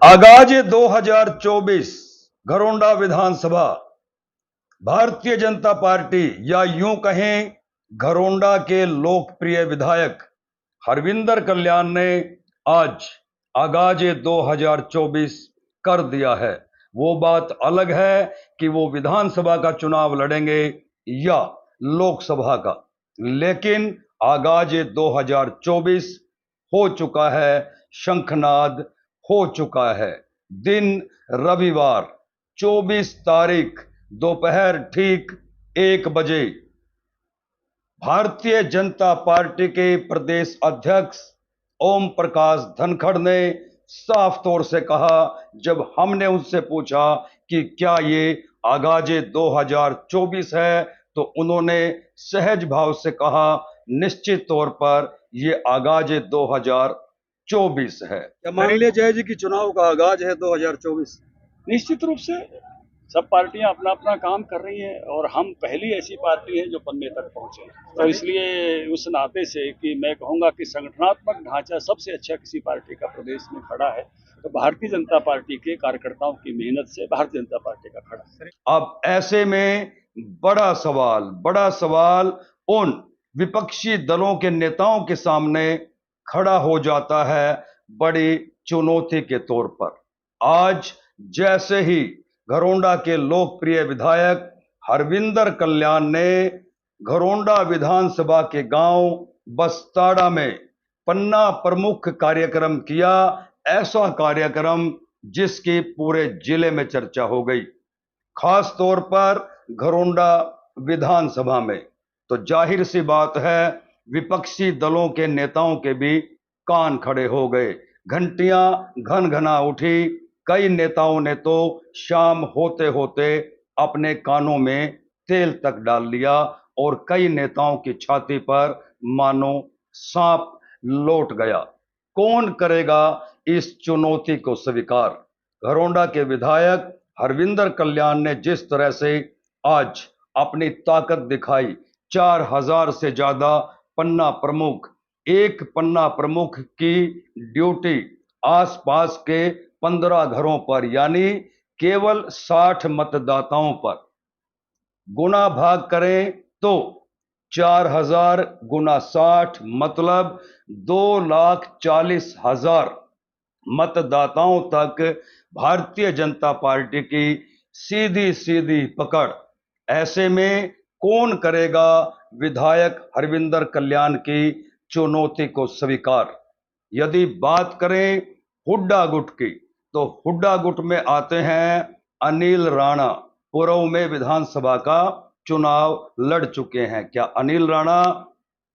आगाज 2024 घरोंडा विधानसभा। भारतीय जनता पार्टी या यूं कहें घरोंडा के लोकप्रिय विधायक हरविंदर कल्याण ने आज आगाज 2024 कर दिया है। वो बात अलग है कि वो विधानसभा का चुनाव लड़ेंगे या लोकसभा का, लेकिन आगाज 2024 हो चुका है, शंखनाद हो चुका है। दिन रविवार 24 तारीख दोपहर ठीक 1 बजे भारतीय जनता पार्टी के प्रदेश अध्यक्ष ओम प्रकाश धनखड़ ने साफ तौर से कहा, जब हमने उनसे पूछा कि क्या ये आगाजे 2024 है, तो उन्होंने सहज भाव से कहा, निश्चित तौर पर ये आगाजे 2024 है। क्या मान लिया जाए जी कि चुनाव का आगाज है 2024? निश्चित रूप से सब पार्टियां अपना अपना काम कर रही हैं और हम पहली ऐसी पार्टी है जो पन्ने तक पहुंचे, तो इसलिए उस नाते से कि मैं कहूंगा कि संगठनात्मक ढांचा सबसे अच्छा किसी पार्टी का प्रदेश में खड़ा है, तो भारतीय जनता पार्टी के कार्यकर्ताओं की मेहनत से भारतीय जनता पार्टी का खड़ा है। अब ऐसे में बड़ा सवाल उन विपक्षी दलों के नेताओं के सामने खड़ा हो जाता है बड़ी चुनौती के तौर पर। आज जैसे ही घरोंडा के लोकप्रिय विधायक हरविंदर कल्याण ने घरोंडा विधानसभा के गांव बस्ताड़ा में पन्ना प्रमुख कार्यक्रम किया, ऐसा कार्यक्रम जिसकी पूरे जिले में चर्चा हो गई, खास तौर पर घरोंडा विधानसभा में। तो जाहिर सी बात है, विपक्षी दलों के नेताओं के भी कान खड़े हो गए, घंटियां घन घना उठी। कई नेताओं ने तो शाम होते होते अपने कानों में तेल तक डाल लिया और कई नेताओं की छाती पर मानो सांप लौट गया। कौन करेगा इस चुनौती को स्वीकार? घरोंडा के विधायक हरविंदर कल्याण ने जिस तरह से आज अपनी ताकत दिखाई, 4000 से ज्यादा पन्ना प्रमुख, एक पन्ना प्रमुख की ड्यूटी आसपास के 15 घरों पर, यानी केवल 60 मतदाताओं पर गुना भाग करें तो 4000 गुना 60 मतलब 2,40,000 मतदाताओं तक भारतीय जनता पार्टी की सीधी सीधी पकड़। ऐसे में कौन करेगा विधायक हरविंदर कल्याण की चुनौती को स्वीकार? यदि बात करें हुड्डा गुट की, तो हुड्डा गुट में आते हैं अनिल राणा, पूर्व में विधानसभा का चुनाव लड़ चुके हैं। क्या अनिल राणा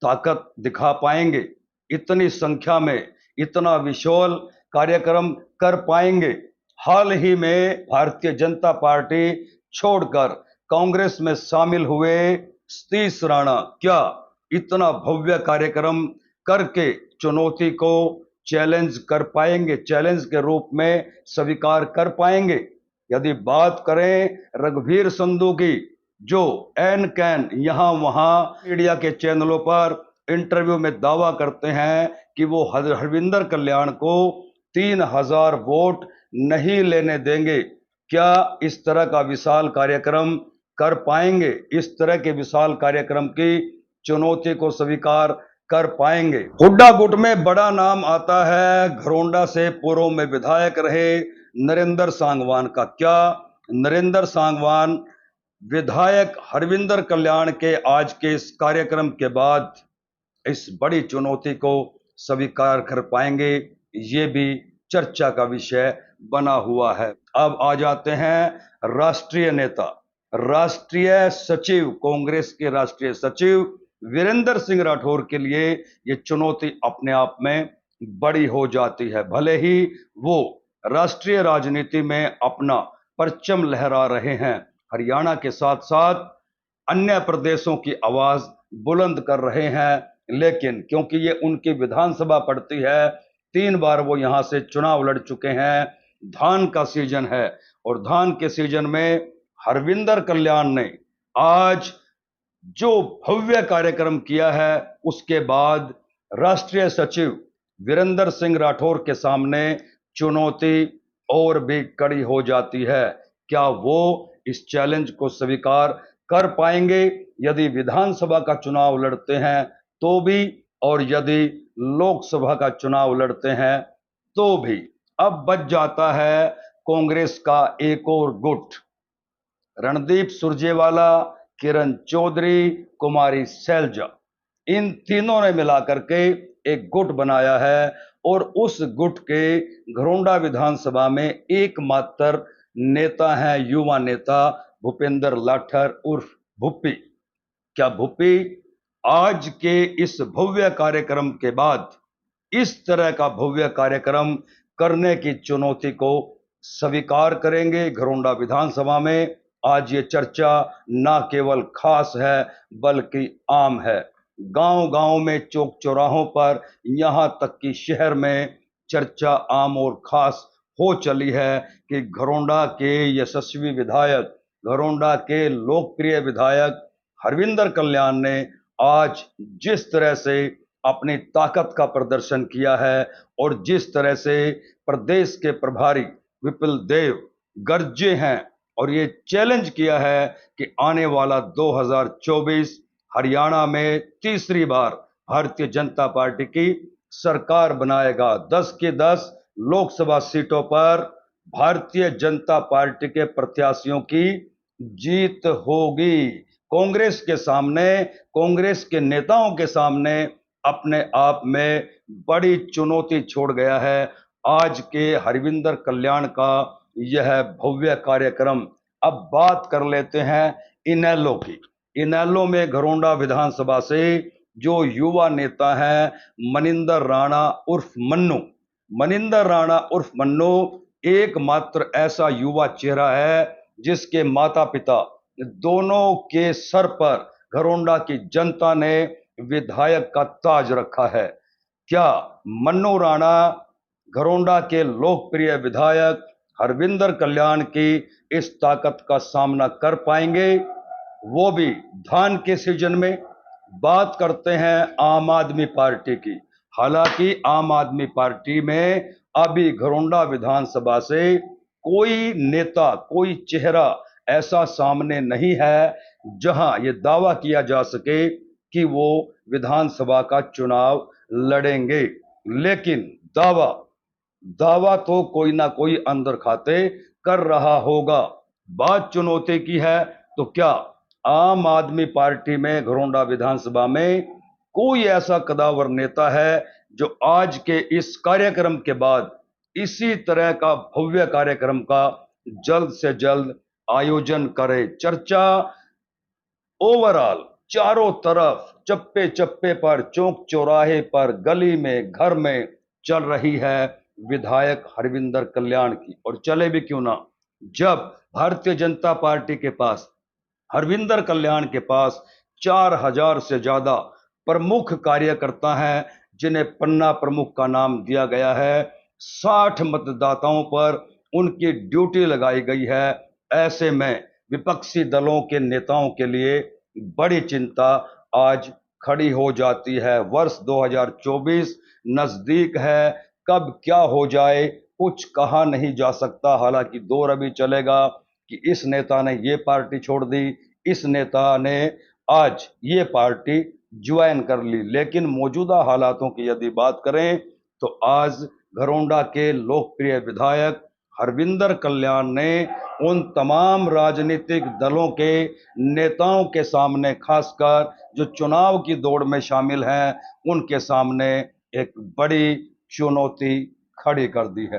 ताकत दिखा पाएंगे? इतनी संख्या में इतना विशाल कार्यक्रम कर पाएंगे? हाल ही में भारतीय जनता पार्टी छोड़कर कांग्रेस में शामिल हुए सतीश राणा क्या इतना भव्य कार्यक्रम करके चुनौती को चैलेंज कर पाएंगे, चैलेंज के रूप में स्वीकार कर पाएंगे? यदि बात करें रघुवीर संधू की, जो एन कैन यहां वहां मीडिया के चैनलों पर इंटरव्यू में दावा करते हैं कि वो हरविंदर कल्याण को 3000 वोट नहीं लेने देंगे, क्या इस तरह का विशाल कार्यक्रम कर पाएंगे? इस तरह के विशाल कार्यक्रम की चुनौती को स्वीकार कर पाएंगे? हुड्डा गुट में बड़ा नाम आता है घरोंडा से पूर्व में विधायक रहे नरेंद्र सांगवान का। क्या नरेंद्र सांगवान विधायक हरविंदर कल्याण के आज के इस कार्यक्रम के बाद इस बड़ी चुनौती को स्वीकार कर पाएंगे? ये भी चर्चा का विषय बना हुआ है। अब आ जाते हैं राष्ट्रीय नेता, राष्ट्रीय सचिव, कांग्रेस के राष्ट्रीय सचिव वीरेंद्र सिंह राठौर के लिए ये चुनौती अपने आप में बड़ी हो जाती है। भले ही वो राष्ट्रीय राजनीति में अपना परचम लहरा रहे हैं, हरियाणा के साथ साथ अन्य प्रदेशों की आवाज बुलंद कर रहे हैं, लेकिन क्योंकि ये उनकी विधानसभा पड़ती है, 3 बार वो यहां से चुनाव लड़ चुके हैं, धान का सीजन है और धान के सीजन में हरविंदर कल्याण ने आज जो भव्य कार्यक्रम किया है, उसके बाद राष्ट्रीय सचिव वीरेंद्र सिंह राठौर के सामने चुनौती और भी कड़ी हो जाती है। क्या वो इस चैलेंज को स्वीकार कर पाएंगे? यदि विधानसभा का चुनाव लड़ते हैं तो भी, और यदि लोकसभा का चुनाव लड़ते हैं तो भी। अब बच जाता है कांग्रेस का एक और गुट। रणदीप सुरजेवाला, किरण चौधरी, कुमारी सैलजा, इन तीनों ने मिलाकर के एक गुट बनाया है, और उस गुट के घरोंडा विधानसभा में एकमात्र नेता है युवा नेता भूपेंद्र लाठर उर्फ भुप्पी। क्या भुप्पी आज के इस भव्य कार्यक्रम के बाद इस तरह का भव्य कार्यक्रम करने की चुनौती को स्वीकार करेंगे घरोंडा विधानसभा में? आज ये चर्चा न केवल खास है बल्कि आम है। गांव गांव में, चौक चौराहों पर, यहां तक कि शहर में चर्चा आम और खास हो चली है कि घरोंडा के यशस्वी विधायक, घरोंडा के लोकप्रिय विधायक हरविंदर कल्याण ने आज जिस तरह से अपनी ताकत का प्रदर्शन किया है, और जिस तरह से प्रदेश के प्रभारी विपुल देव गरजे हैं और ये चैलेंज किया है कि आने वाला 2024 हरियाणा में तीसरी बार भारतीय जनता पार्टी की सरकार बनाएगा। 10 की 10 लोकसभा सीटों पर भारतीय जनता पार्टी के प्रत्याशियों की जीत होगी। कांग्रेस के सामने, कांग्रेस के नेताओं के सामने अपने आप में बड़ी चुनौती छोड़ गया है आज के हरविंदर कल्याण का यह भव्य कार्यक्रम। अब बात कर लेते हैं इनेलो की। इनेलो में घरोंडा विधानसभा से जो युवा नेता है मनिंदर राणा उर्फ मन्नू, मनिंदर राणा उर्फ मन्नू एकमात्र ऐसा युवा चेहरा है जिसके माता पिता दोनों के सर पर घरोंडा की जनता ने विधायक का ताज रखा है। क्या मन्नू राणा घरोंडा के लोकप्रिय विधायक हरविंदर कल्याण की इस ताकत का सामना कर पाएंगे, वो भी धान के सीजन में? बात करते हैं आम आदमी पार्टी की। हालांकि आम आदमी पार्टी में अभी घरोंडा विधानसभा से कोई नेता, कोई चेहरा ऐसा सामने नहीं है जहां यह दावा किया जा सके कि वो विधानसभा का चुनाव लड़ेंगे। लेकिन दावा तो कोई ना कोई अंदर खाते कर रहा होगा। बात चुनौती की है तो क्या आम आदमी पार्टी में घरोंडा विधानसभा में कोई ऐसा कदावर नेता है जो आज के इस कार्यक्रम के बाद इसी तरह का भव्य कार्यक्रम का जल्द से जल्द आयोजन करे? चर्चा ओवरऑल चारों तरफ, चप्पे चप्पे पर, चौक चौराहे पर, गली में, घर में चल रही है विधायक हरविंदर कल्याण की। और चले भी क्यों ना, जब भारतीय जनता पार्टी के पास, हरविंदर कल्याण के पास 4000 से ज्यादा प्रमुख कार्यकर्ता हैं जिन्हें पन्ना प्रमुख का नाम दिया गया है। 60 मतदाताओं पर उनकी ड्यूटी लगाई गई है। ऐसे में विपक्षी दलों के नेताओं के लिए बड़ी चिंता आज खड़ी हो जाती है। वर्ष 2024 नजदीक है, कब क्या हो जाए कुछ कहा नहीं जा सकता। हालांकि दौर अभी चलेगा कि इस नेता ने ये पार्टी छोड़ दी, इस नेता ने आज ये पार्टी ज्वाइन कर ली। लेकिन मौजूदा हालातों की यदि बात करें तो आज घरोंडा के लोकप्रिय विधायक हरविंदर कल्याण ने उन तमाम राजनीतिक दलों के नेताओं के सामने, खासकर जो चुनाव की दौड़ में शामिल हैं, उनके सामने एक बड़ी चुनौती खड़ी कर दी है।